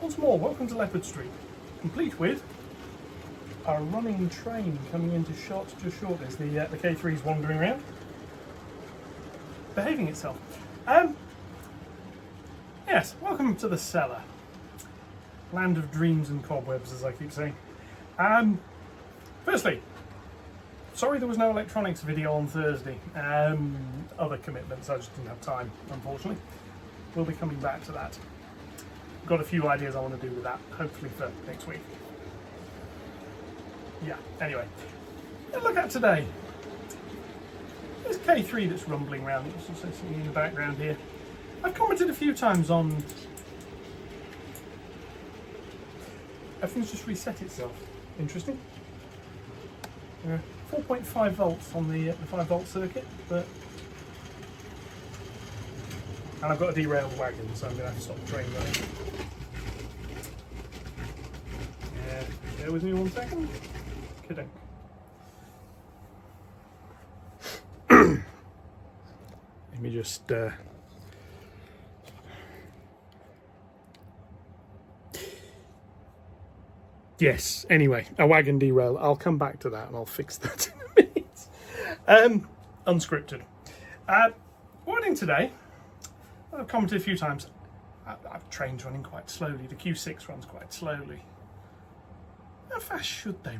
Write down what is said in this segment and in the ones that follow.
Once more, welcome to Leopard Street, complete with a running train coming into shot just shortly as the K3 is wandering around, behaving itself. Yes, welcome to the cellar. Land of dreams and cobwebs, as I keep saying. Firstly, sorry there was no electronics video on Thursday. Other commitments, I just didn't have time, unfortunately. We'll be coming back to that. Got a few ideas I want to do with that, hopefully for next week. Yeah, anyway, look at today. There's K3 that's rumbling around, it's also sitting in the background here. I've commented a few times on... Everything's just reset itself. Interesting. 4.5 volts on the 5 volt circuit, but... And I've got a derailed wagon, so I'm going to have to stop the train running. Bear with me 1 second. Kidding. Let me just... Yes, anyway, a wagon derail. I'll come back to that and I'll fix that in a minute. Unscripted. What I'm doing today, I've commented a few times, trains running quite slowly. The Q6 runs quite slowly. How fast should they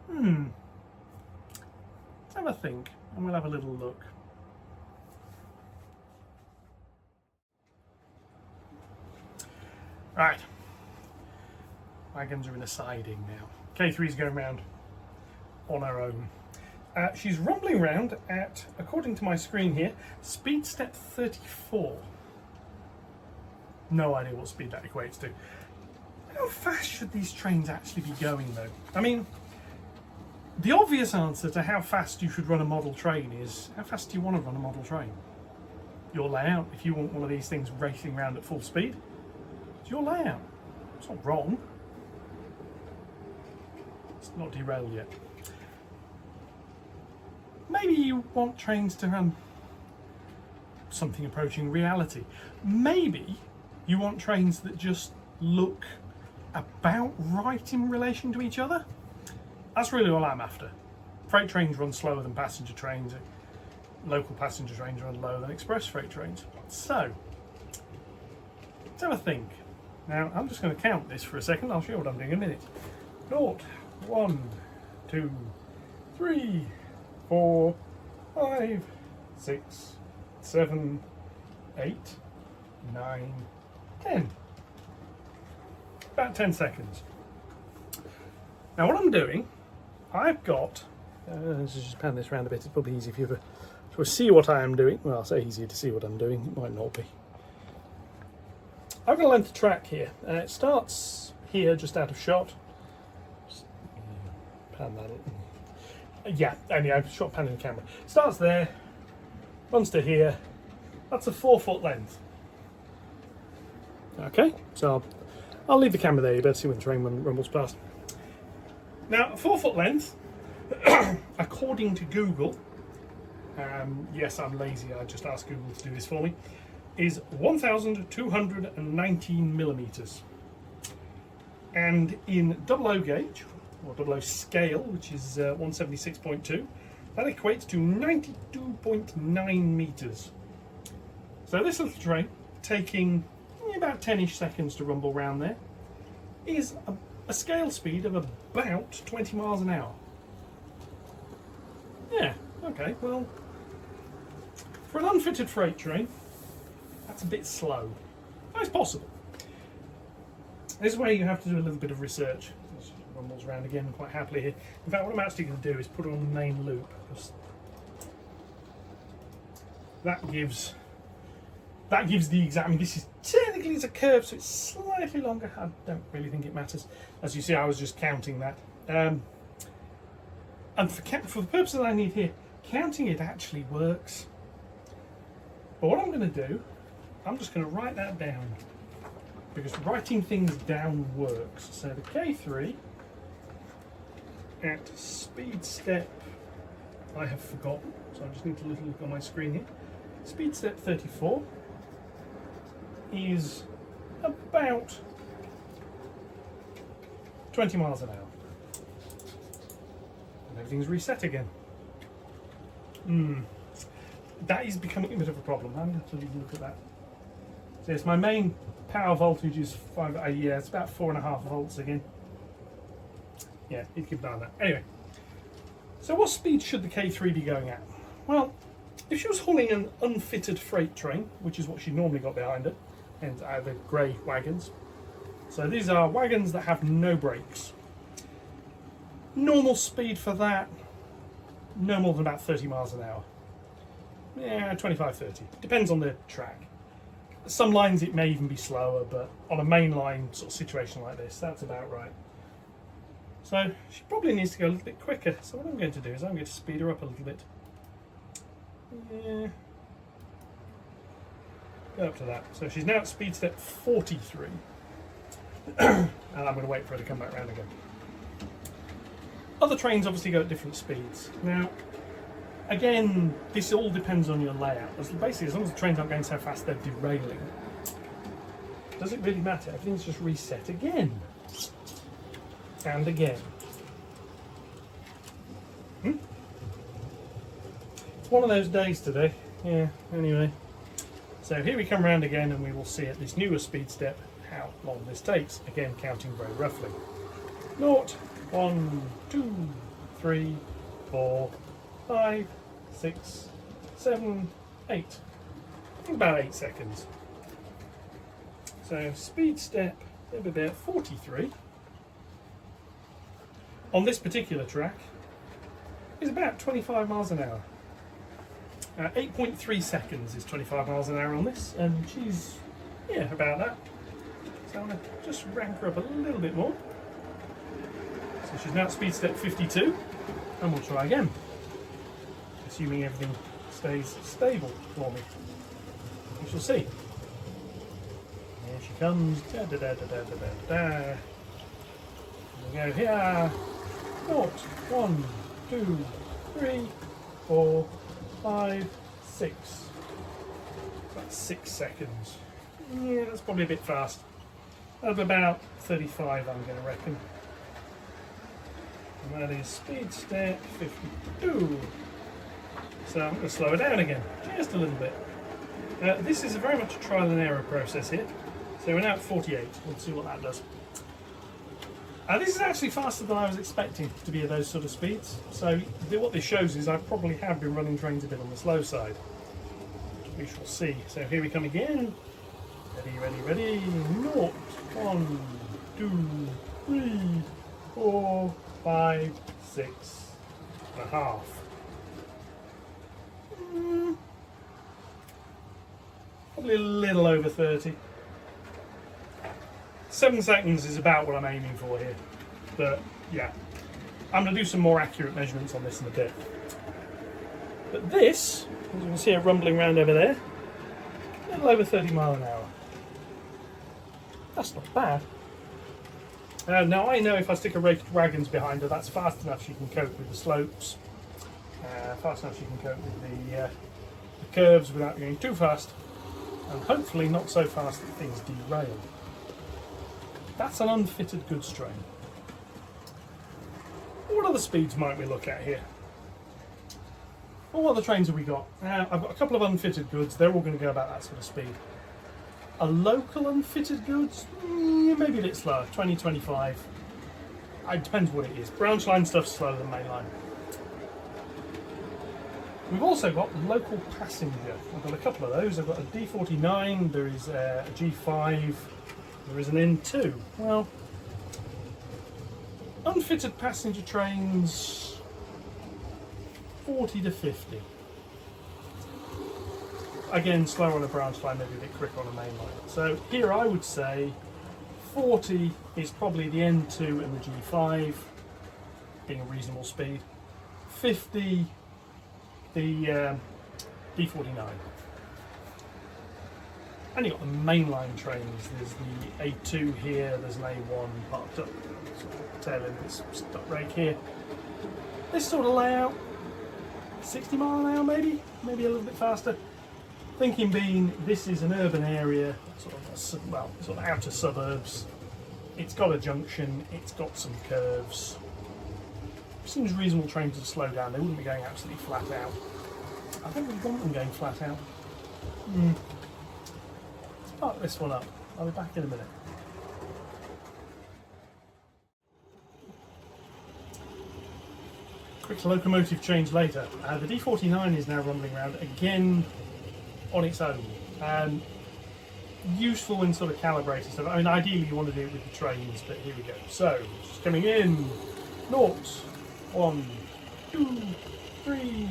run? Let's have a think and we'll have a little look. Right, wagons are in a siding now. K3's going round on her own. She's rumbling round at, according to my screen here, speed step 34. No idea what speed that equates to. How fast should these trains actually be going though? I mean, the obvious answer to how fast you should run a model train is, how fast do you want to run a model train? Your layout, if you want one of these things racing around at full speed, it's your layout. It's not wrong. It's not derailed yet. Maybe you want trains to run something approaching reality. Maybe you want trains that just look about right in relation to each other. That's really all I'm after. Freight trains run slower than passenger trains. Local passenger trains run lower than express freight trains. So, let's have a think. Now, I'm just going to count this for a second. I'll show you what I'm doing in a minute. 0, 1, 2, 3, 4, 5, 6, 7, 8, 9, 10. About 10 seconds. Now what I'm doing, I've got, let's just pan this around a bit, it's probably easier if you to see what I am doing. Well, I'll say easier to see what I'm doing, it might not be. I've got a length of track here. It starts here, just out of shot. Just pan that. Yeah, anyhow, short pan in the camera. Starts there, runs to here. That's a 4 foot length. Okay, so I'll leave the camera there. You better see when the train rumbles past. Now, a 4 foot length, according to Google, yes, I'm lazy. I just asked Google to do this for me. Is 1,219 millimeters, and in 00 gauge or 00 scale, which is 176.2, that equates to 92.9 meters. So this little train, taking about 10-ish seconds to rumble round there, is a scale speed of about 20 miles an hour. Yeah, okay, well, for an unfitted freight train, that's a bit slow. But it's possible. This is where you have to do a little bit of research. Just rumbles around again quite happily here. In fact, what I'm actually going to do is put it on the main loop. That gives the exact, I mean, this is technically it's a curve, so it's slightly longer. I don't really think it matters. As you see, I was just counting that. And for the purpose that I need here, counting it actually works. But what I'm going to do, I'm just going to write that down, because writing things down works. So the K3 at speed step, I have forgotten, so I just need to look on my screen here. Speed step 34 is about 20 miles an hour. And everything's reset again. That is becoming a bit of a problem. I'm going to have to look at that. So yes, my main power voltage is it's about 4.5 volts again. Yeah, you can keep an eye on that. Anyway, so what speed should the K3 be going at? Well, if she was hauling an unfitted freight train, which is what she normally got behind her, and the grey wagons. So these are wagons that have no brakes. Normal speed for that, no more than about 30 miles an hour. Yeah, 25, 30. Depends on the track. Some lines it may even be slower, but on a main line sort of situation like this, that's about right. So she probably needs to go a little bit quicker. So what I'm going to do is I'm going to speed her up a little bit. Yeah. Go up to that. So she's now at speed step 43. And I'm going to wait for her to come back round again. Other trains obviously go at different speeds. Now, again, this all depends on your layout. Basically, as long as the trains aren't going so fast they're derailing, does it really matter? Everything's just reset again. And again. It's one of those days today. Yeah, anyway. So here we come round again and we will see at this newer speed step how long this takes. Again, counting very roughly. 0, 1, 2, 3, 4, 5, 6, 7, 8. I think about 8 seconds. So speed step, about 43. On this particular track is about 25 miles an hour. 8.3 seconds is 25 miles an hour on this, and she's, yeah, about that. So I'm going to just rank her up a little bit more. So she's now at speed step 52, and we'll try again, assuming everything stays stable for me. We shall see. Here she comes. Da, da, da, da, da, da, da. Here we go here. 0, 1, 2, 3, 4, 5, 6. That's 6 seconds. Yeah, that's probably a bit fast. Of about 35, I'm going to reckon. And that is speed step 52. So I'm going to slow her down again, just a little bit. This is very much a trial and error process here. So we're now at 48. We'll see what that does. This is actually faster than I was expecting to be at those sort of speeds. So what this shows is I probably have been running trains a bit on the slow side. We shall see. So here we come again. Ready, ready, ready. 0, 1, 2, 3, 4, 5, 6 and a half. Probably a little over 30. 7 seconds is about what I'm aiming for here, but yeah, I'm going to do some more accurate measurements on this in a bit. But this, as you can see it rumbling around over there, a little over 30 miles an hour. That's not bad. Now I know if I stick a raked wagons behind her, that's fast enough she can cope with the slopes, fast enough she can cope with the curves without going too fast, and hopefully not so fast that things derail. That's an unfitted goods train. What other speeds might we look at here? Well, what other trains have we got? I've got a couple of unfitted goods. They're all going to go about that sort of speed. A local unfitted goods? Maybe a bit slower, 20, 25. It depends what it is. Branch line stuff's slower than main line. We've also got local passenger. I've got a couple of those. I've got a D49, there is a G5, there is an N2. Well, unfitted passenger trains, 40 to 50. Again, slower on a branch line, maybe a bit quicker on a main line. So here I would say 40 is probably the N2 and the G5, being a reasonable speed. 50, the D49. And you've got the mainline trains. There's the A2 here, there's an A1 parked up, sort of tail end of this stuck rake here. This sort of layout, 60 mile an hour maybe a little bit faster. Thinking being, this is an urban area, sort of outer suburbs. It's got a junction, it's got some curves. Seems reasonable trains to slow down. They wouldn't be going absolutely flat out. I don't really want them going flat out. Let's park this one up. I'll be back in a minute. Quick locomotive change later. The D49 is now rumbling around again on its own. Useful in sort of calibrating stuff. I mean, ideally you want to do it with the trains, but here we go. So, just coming in. 0, 1, 2, 3,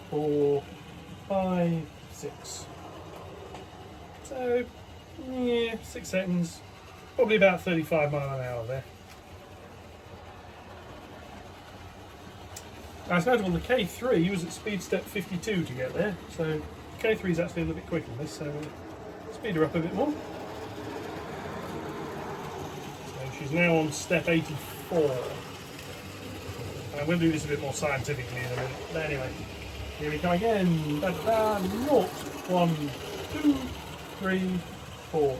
4, 5, 6. So, yeah, 6 seconds. Probably about 35 miles an hour there. Now it's notable the K3 was at speed step 52 to get there, so K3 is actually a little bit quicker than this, so speed her up a bit more. So she's now on step 84. And I'm going to do this a bit more scientifically in a minute, but anyway, here we come again. 0, 1, 2, 3, 4.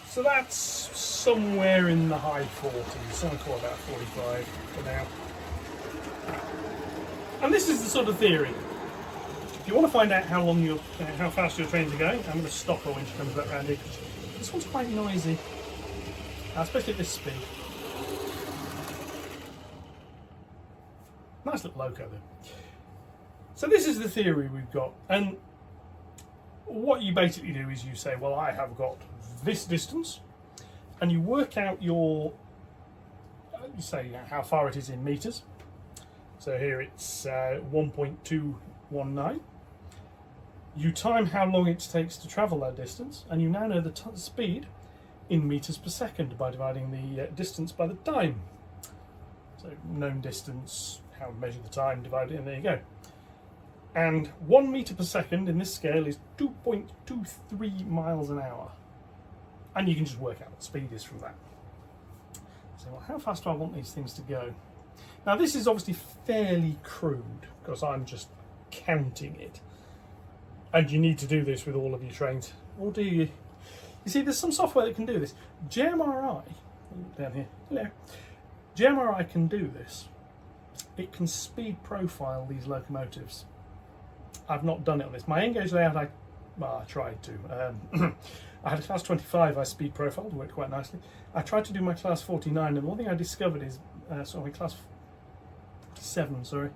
So that's somewhere in the high 40s, so I'll call about 45 for now. And this is the sort of theory. If you want to find out how fast your trains are going, I'm going to stop her when she comes back round here. This one's quite noisy, especially at this speed. Nice little loco though. So this is the theory we've got, and what you basically do is you say, well, I have got this distance, and you work out your, you say how far it is in meters. So here it's 1.219. You time how long it takes to travel that distance, and you now know the speed in meters per second by dividing the distance by the time. So known distance, how to measure the time, divide it, and there you go. And 1 meter per second in this scale is 2.23 miles an hour. And you can just work out what speed is from that. So, well, how fast do I want these things to go? Now, this is obviously fairly crude because I'm just counting it. And you need to do this with all of your trains. Or do you? You see, there's some software that can do this. JMRI, down here, hello. JMRI can do this. It can speed profile these locomotives. I've not done it on this. My N-gauge layout, I tried to. I had a class 25 I speed profiled, worked quite nicely. I tried to do my class 49, and one thing I discovered is, class 47, sorry.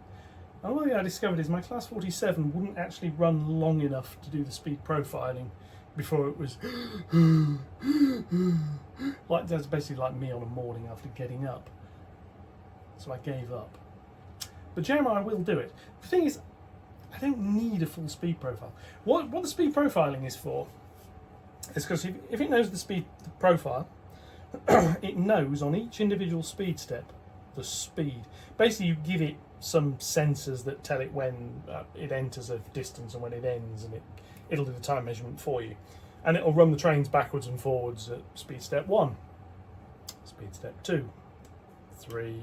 And one thing I discovered is my class 47 wouldn't actually run long enough to do the speed profiling before it was like, that's basically like me on a morning after getting up. So I gave up. But JMI will do it. The thing is, I don't need a full speed profile. What the speed profiling is for is because if it knows the speed profile, it knows on each individual speed step the speed. Basically, you give it some sensors that tell it when it enters a distance and when it ends, and it'll do the time measurement for you. And it'll run the trains backwards and forwards at speed step 1, speed step 2, 3.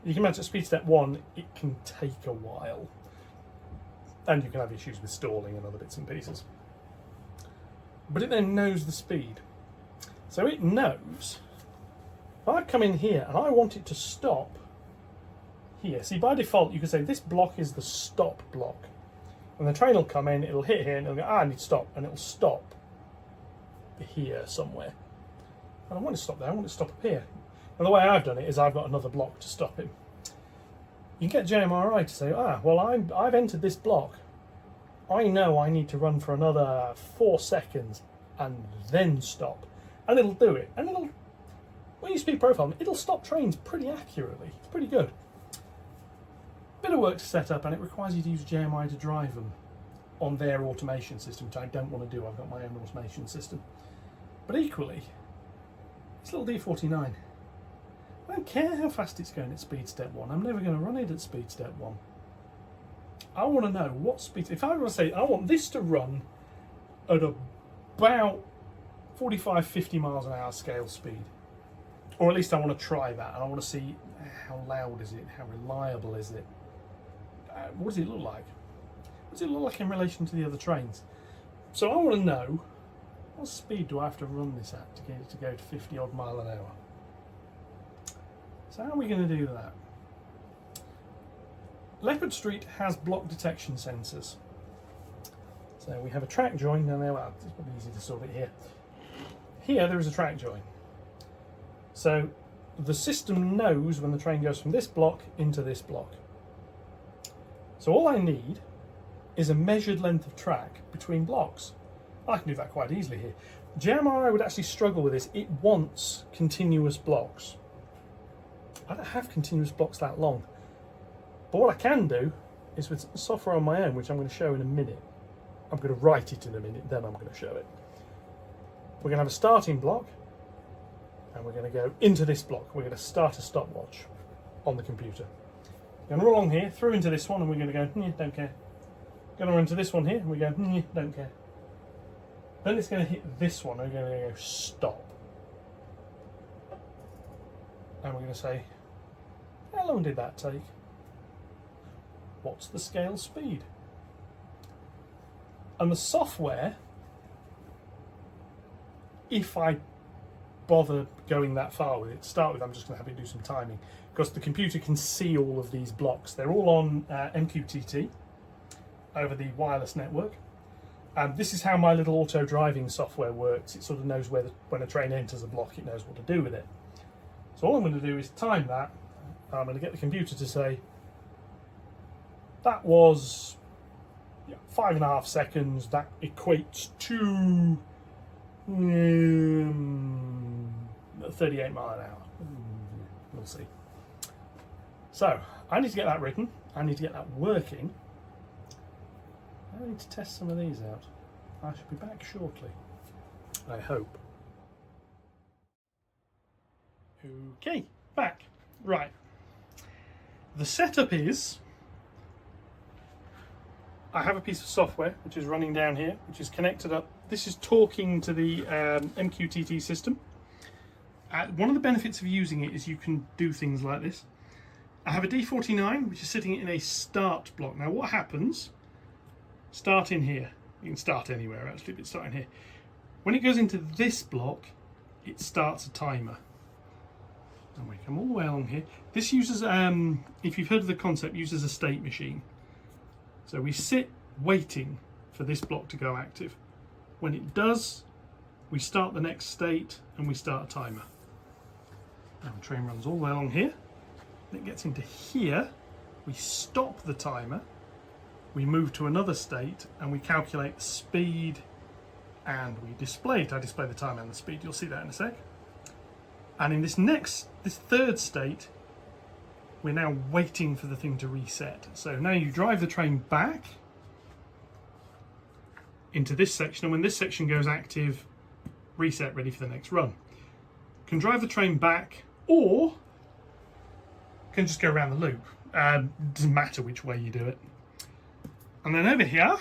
You can imagine at speed step 1, it can take a while. And you can have issues with stalling and other bits and pieces. But it then knows the speed. So it knows, if I come in here and I want it to stop here. See, by default, you can say this block is the stop block. And the train will come in, it'll hit here, and it'll go, I need to stop. And it'll stop here somewhere. I don't want it to stop there, I want it to stop up here. And the way I've done it is I've got another block to stop him. You can get JMRI to say, well, I've entered this block. I know I need to run for another 4 seconds and then stop. And it'll do it. And when you speed profile, it'll stop trains pretty accurately. It's pretty good. Bit of work to set up, and it requires you to use JMI to drive them on their automation system, which I don't want to do. I've got my own automation system. But equally, this little D49, I don't care how fast it's going at speed step 1. I'm never going to run it at speed step 1. I want to know what speed. If I were to say I want this to run at about 45, 50 miles an hour scale speed, or at least I want to try that, and I want to see how loud is it, how reliable is it, what does it look like? does it look like in relation to the other trains? So I want to know, what speed do I have to run this at to get it to go to 50 odd mile an hour? So how are we going to do that? Leopard Street has block detection sensors. So we have a track join, now it's probably easy to sort it here. Here there is a track join. So the system knows when the train goes from this block into this block. So all I need is a measured length of track between blocks. I can do that quite easily here. JMRI would actually struggle with this. It wants continuous blocks. I don't have continuous blocks that long. But what I can do is with software on my own, which I'm going to show in a minute. I'm going to write it in a minute, then I'm going to show it. We're going to have a starting block, and we're going to go into this block. We're going to start a stopwatch on the computer. We're going to roll along here, through into this one, and we're going to go, don't care. Going to run to this one here, and we go, don't care. Then it's going to hit this one, and we're going to go, stop. And we're going to say, how long did that take? What's the scale speed? And the software, if I bother going that far with it, to start with, I'm just going to have it do some timing, because the computer can see all of these blocks. They're all on MQTT over the wireless network. This is how my little auto driving software works. It sort of knows when a train enters a block, it knows what to do with it. So all I'm going to do is time that. I'm going to get the computer to say, that was 5.5 seconds, that equates to 38 mile an hour. We'll see. So I need to get that written, I need to get that working. I need to test some of these out. I shall be back shortly, I hope. Okay, back. Right. The setup is, I have a piece of software which is running down here, which is connected up. This is talking to the MQTT system. One of the benefits of using it is you can do things like this. I have a D49 which is sitting in a start block. Now what happens, start in here. You can start anywhere actually, but start in here. When it goes into this block, it starts a timer. And we come all the way along here. This uses, if you've heard of the concept, uses a state machine. So we sit waiting for this block to go active. When it does, we start the next state and we start a timer. Now the train runs all the way along here. When it gets into here, we stop the timer, we move to another state and we calculate the speed and we display it. I display the time and the speed, you'll see that in a sec. And in this third state, we're now waiting for the thing to reset. So now you drive the train back into this section, and when this section goes active, reset, ready for the next run. You can drive the train back, or you can just go around the loop. Doesn't matter which way you do it. And then over here,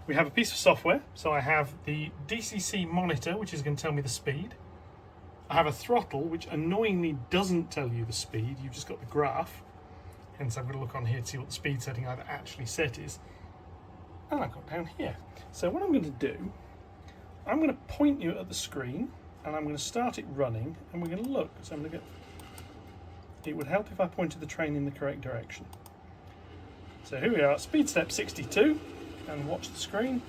we have a piece of software. So I have the DCC monitor, which is going to tell me the speed. I have a throttle, which annoyingly doesn't tell you the speed. You've just got the graph. Hence, I'm going to look on here to see what the speed setting I've actually set is. And I've got down here. So what I'm going to do, I'm going to point you at the screen, and I'm going to start it running, and we're going to look. So I'm going to get. It would help if I pointed the train in the correct direction. So here we are, speed step 62, and watch the screen.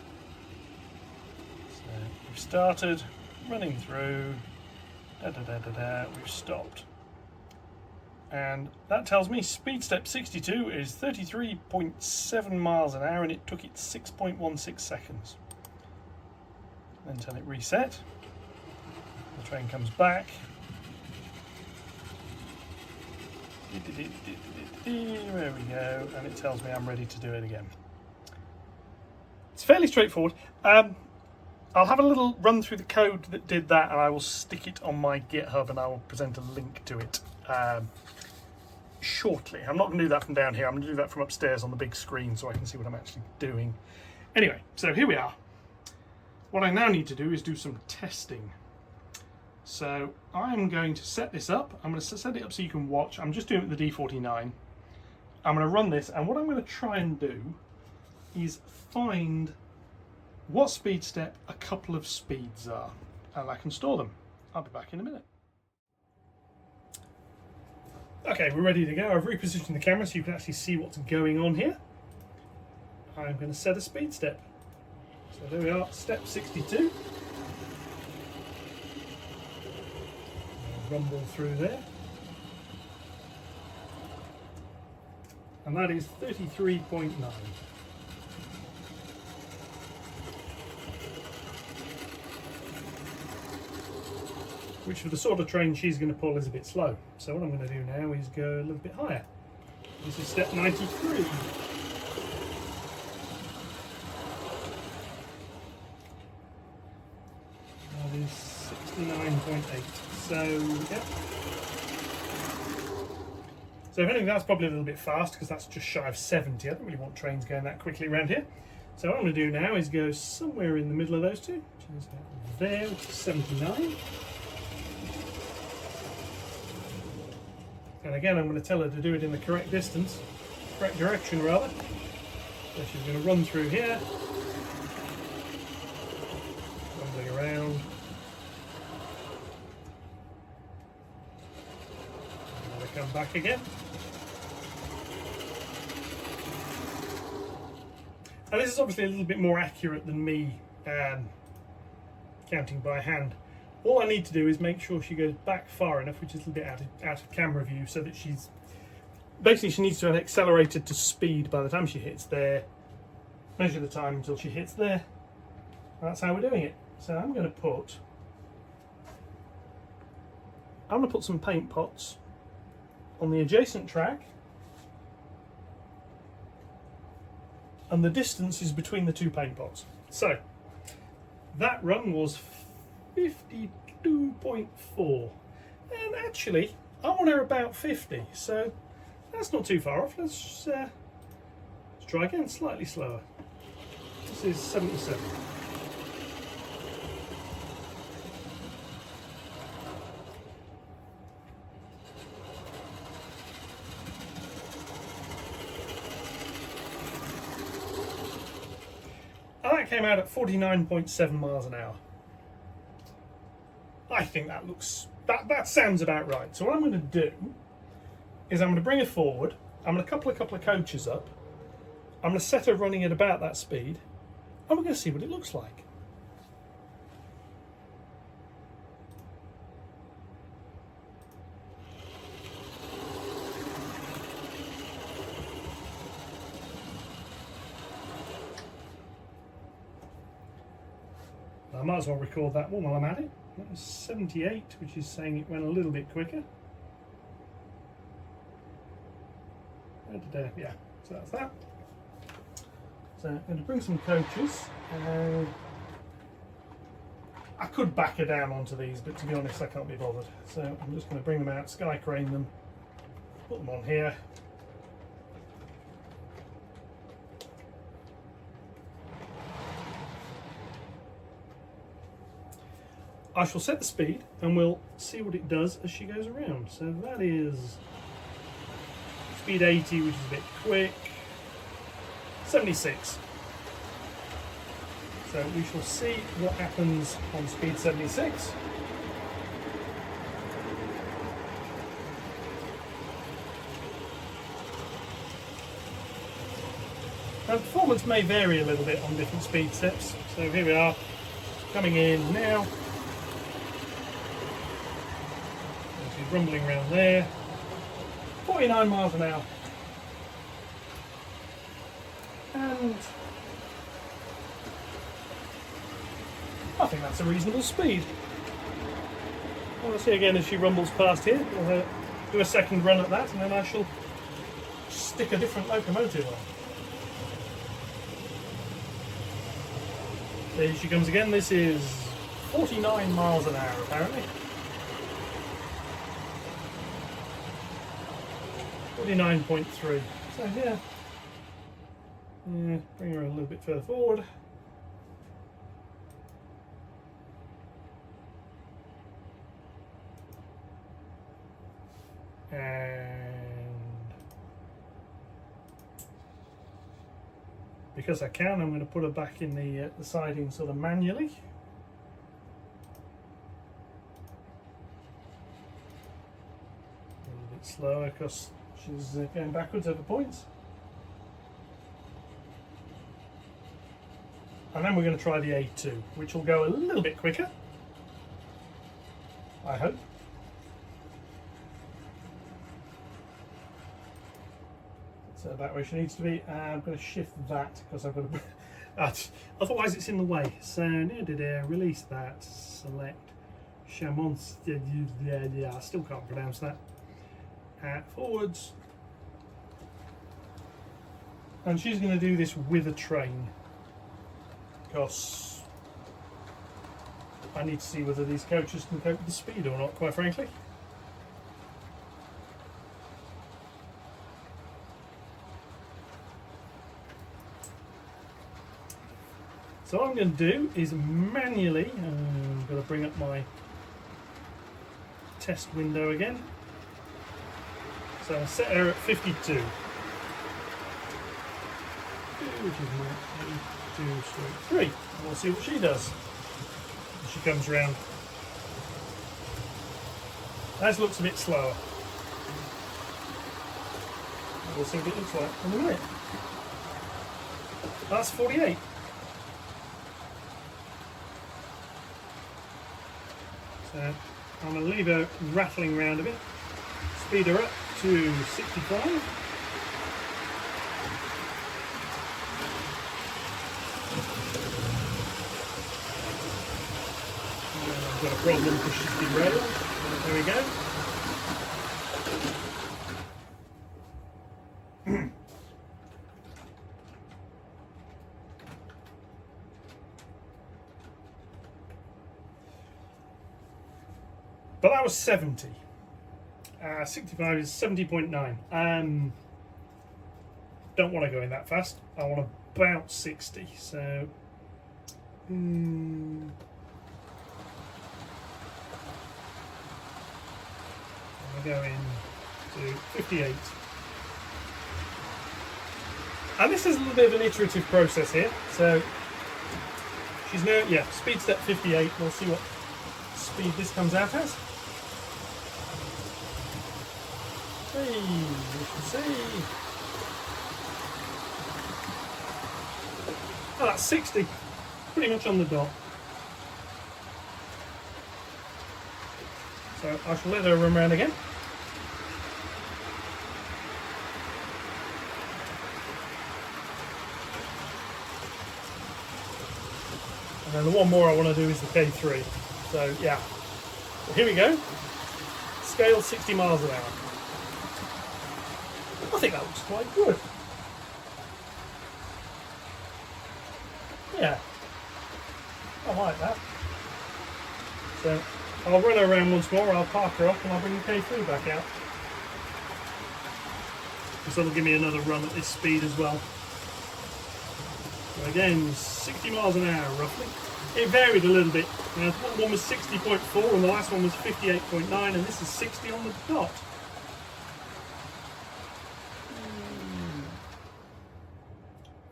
So we've started running through. We've stopped. And that tells me speed step 62 is 33.7 miles an hour, and it took it 6.16 seconds. Then tell it reset. The train comes back. There we go, and it tells me I'm ready to do it again. It's fairly straightforward. I'll have a little run through the code that did that, and I will stick it on my GitHub, and I will present a link to it shortly. I'm not going to do that from down here. I'm going to do that from upstairs on the big screen so I can see what I'm actually doing. Anyway, so here we are. What I now need to do is do some testing. So I'm going to set this up. I'm going to set it up so you can watch. I'm just doing it with the D49. I'm going to run this, and what I'm going to try and do is find what speed step a couple of speeds are, and I can store them. I'll be back in a minute. Okay, we're ready to go. I've repositioned the camera so you can actually see what's going on here. I'm going to set a speed step. So there we are, step 62. Rumble through there. And that is 33.9. Which for the sort of train she's going to pull is a bit slow. So what I'm going to do now is go a little bit higher. This is step 93. That is 69.8. So, yeah. So if anything, that's probably a little bit fast because that's just shy of 70. I don't really want trains going that quickly around here. So what I'm going to do now is go somewhere in the middle of those two, which is about there, which is 79. And again, I'm going to tell her to do it in the correct distance, correct direction rather. So she's going to run through here, rumbling around. I'm going to come back again. And this is obviously a little bit more accurate than me counting by hand. All I need to do is make sure she goes back far enough, which is a little bit out of camera view, so that she's... Basically, she needs to have accelerated to speed by the time she hits there. Measure the time until she hits there. That's how we're doing it. So I'm going to put some paint pots on the adjacent track. And the distance is between the two paint pots. So, that run was 52.4, and actually I want her about 50, so that's not too far off. Let's try again, slightly slower. This is 77. And that came out at 49.7 miles an hour. I think that that sounds about right. So what I'm going to do is I'm going to bring her forward. I'm going to couple a couple of coaches up. I'm going to set her running at about that speed, and we're going to see what it looks like. I might as well record that one while I'm at it. That was 78, which is saying it went a little bit quicker. Yeah, so that's that. So I'm going to bring some coaches. I could back her down onto these, but to be honest, I can't be bothered. So I'm just going to bring them out, sky crane them, put them on here. I shall set the speed and we'll see what it does as she goes around. So that is speed 80, which is a bit quick. 76. So we shall see what happens on speed 76. Now, performance may vary a little bit on different speed steps. So here we are, coming in now. She's rumbling around there. 49 miles an hour. And I think that's a reasonable speed. We'll see again as she rumbles past here. We'll do a second run at that, and then I shall stick a different locomotive on. There she comes again. This is 49 miles an hour apparently. 49.3. So yeah, bring her a little bit further forward. And because I can, I'm going to put her back in the siding sort of manually. A little bit slower because she's going backwards over points. And then we're going to try the A2, which will go a little bit quicker, I hope. So that way she needs to be. I'm going to shift that because I've got to. Otherwise, it's in the way. So, release that. Select Chamons. Yeah, I still can't pronounce that. Forwards. And she's going to do this with a train because I need to see whether these coaches can cope with the speed or not, quite frankly. So what I'm going to do is manually, I'm going to bring up my test window again. So I'll set her at 52. Which is my 8, 2, 3. We'll see what she does as she comes round. That looks a bit slower. We'll see what it looks like in a minute. That's 48. So I'm going to leave her rattling around a bit, speed her up to 65. I've got a problem because she's derailed. There we go. But that was 70. 65 is 70.9. Don't want to go in that fast. I want about 60. So I'll go in to 58. And this is a little bit of an iterative process here. So she's now, speed step 58. We'll see what speed this comes out as. Hey, we can see. Oh, that's 60. Pretty much on the dot. So I shall let her run around again. And then the one more I want to do is the K3. So yeah, so here we go. Scale 60 miles an hour. I think that looks quite good. Yeah, I like that. So I'll run her around once more, I'll park her up and I'll bring the K3 back out. This will give me another run at this speed as well. So again, 60 miles an hour roughly. It varied a little bit. Now, one was 60.4 and the last one was 58.9 and this is 60 on the dot.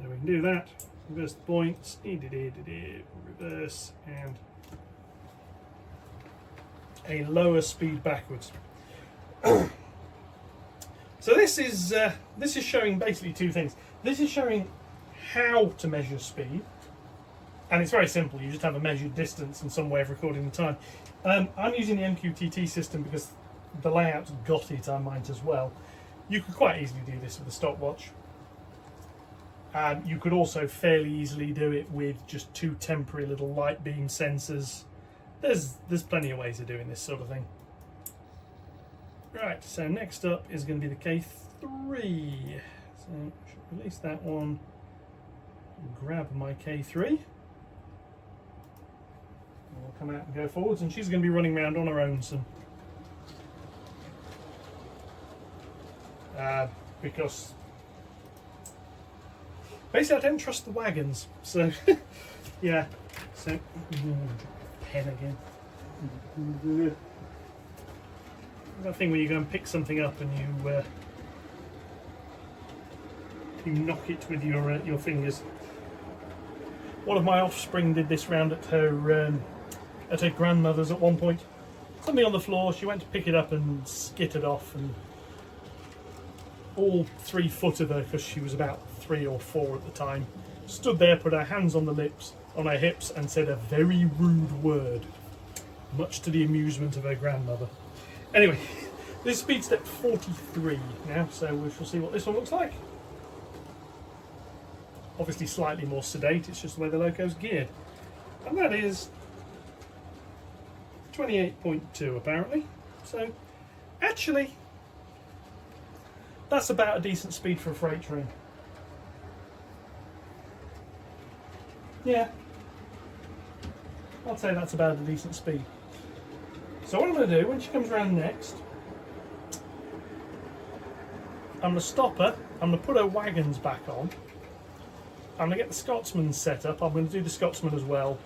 So we can do that. Reverse the points, reverse, and a lower speed backwards. So this is showing basically two things. This is showing how to measure speed, and it's very simple. You just have a measured distance and some way of recording the time. I'm using the MQTT system because the layout's got it. I might as well. You could quite easily do this with a stopwatch. You could also fairly easily do it with just two temporary little light beam sensors. There's plenty of ways of doing this sort of thing. Right, so next up is going to be the K3. So I should release that one, grab my K3. We'll come out and go forwards, and she's going to be running around on her own soon. Because basically I don't trust the wagons, so yeah. So pen again. That thing where you go and pick something up and you you knock it with your fingers. One of my offspring did this round at her grandmother's at one point. Something on the floor, she went to pick it up and skittered off, and all 3 foot of her, because she was about 3 or 4 at the time, stood there, put her hands on her hips, and said a very rude word, much to the amusement of her grandmother. Anyway, this is speed step 43 now, so we shall see what this one looks like. Obviously slightly more sedate, it's just the way the loco's geared. And that is 28.2 apparently. So actually, that's about a decent speed for a freight train. Yeah, I'd say that's about a decent speed. So what I'm going to do, when she comes around next, I'm going to stop her, I'm going to put her wagons back on, I'm going to get the Scotsman set up, I'm going to do the Scotsman as well,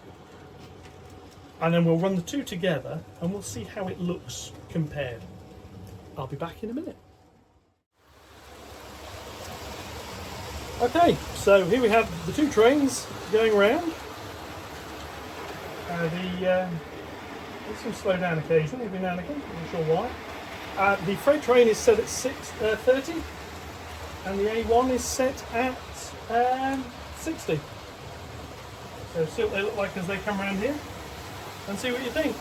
and then we'll run the two together and we'll see how it looks compared. I'll be back in a minute. Okay, so here we have the two trains going around. This will slow down occasionally, every now and again, I'm not sure why. The freight train is set at 6:30 and the A1 is set at 60. So see what they look like as they come around here and see what you think.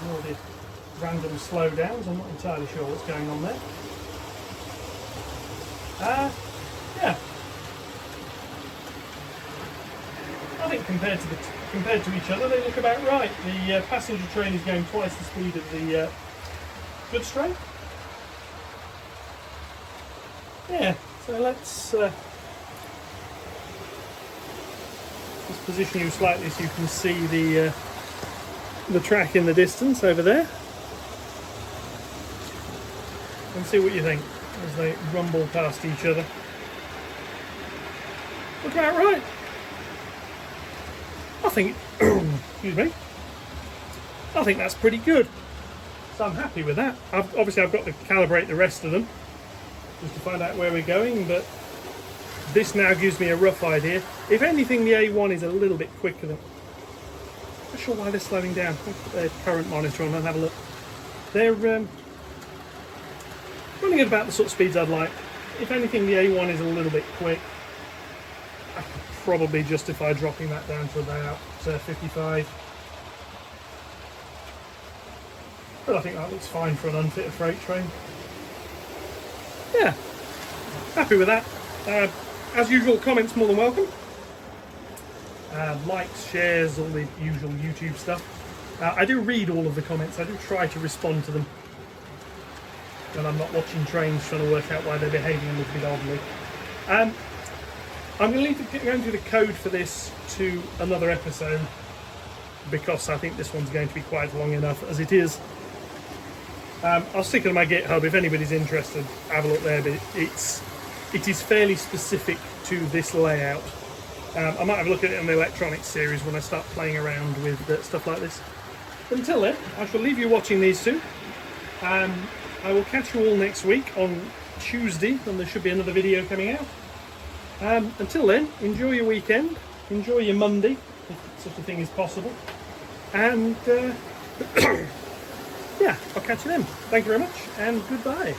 All the random slowdowns, I'm not entirely sure what's going on there. Yeah, I think compared to each other, they look about right. The passenger train is going twice the speed of the goods train. Yeah, so let's just position you slightly so you can see the track in the distance over there, and see what you think as they rumble past each other. Look about right. I think, excuse me, I think that's pretty good. So I'm happy with that. Obviously I've got to calibrate the rest of them just to find out where we're going, but this now gives me a rough idea. If anything, the A1 is a little bit quicker than... I'm not sure why they're slowing down. Let's put their current monitor on and have a look. They're running at about the sort of speeds I'd like. If anything, the A1 is a little bit quick. I could probably justify dropping that down to about 55. But I think that looks fine for an unfitted freight train. Yeah, happy with that. As usual, comments more than welcome. Likes, shares, all the usual YouTube stuff. I do read all of the comments. I do try to respond to them when I'm not watching trains, trying to work out why they're behaving a little bit oddly. I'm going to go into the code for this to another episode because I think this one's going to be quite long enough as it is. I'll stick it on my GitHub if anybody's interested. Have a look there, but it is fairly specific to this layout. I might have a look at it in the electronics series when I start playing around with stuff like this. But until then, I shall leave you watching these two. I will catch you all next week on Tuesday when there should be another video coming out. Until then, enjoy your weekend, enjoy your Monday, if such a thing is possible, and yeah, I'll catch you then. Thank you very much, and goodbye.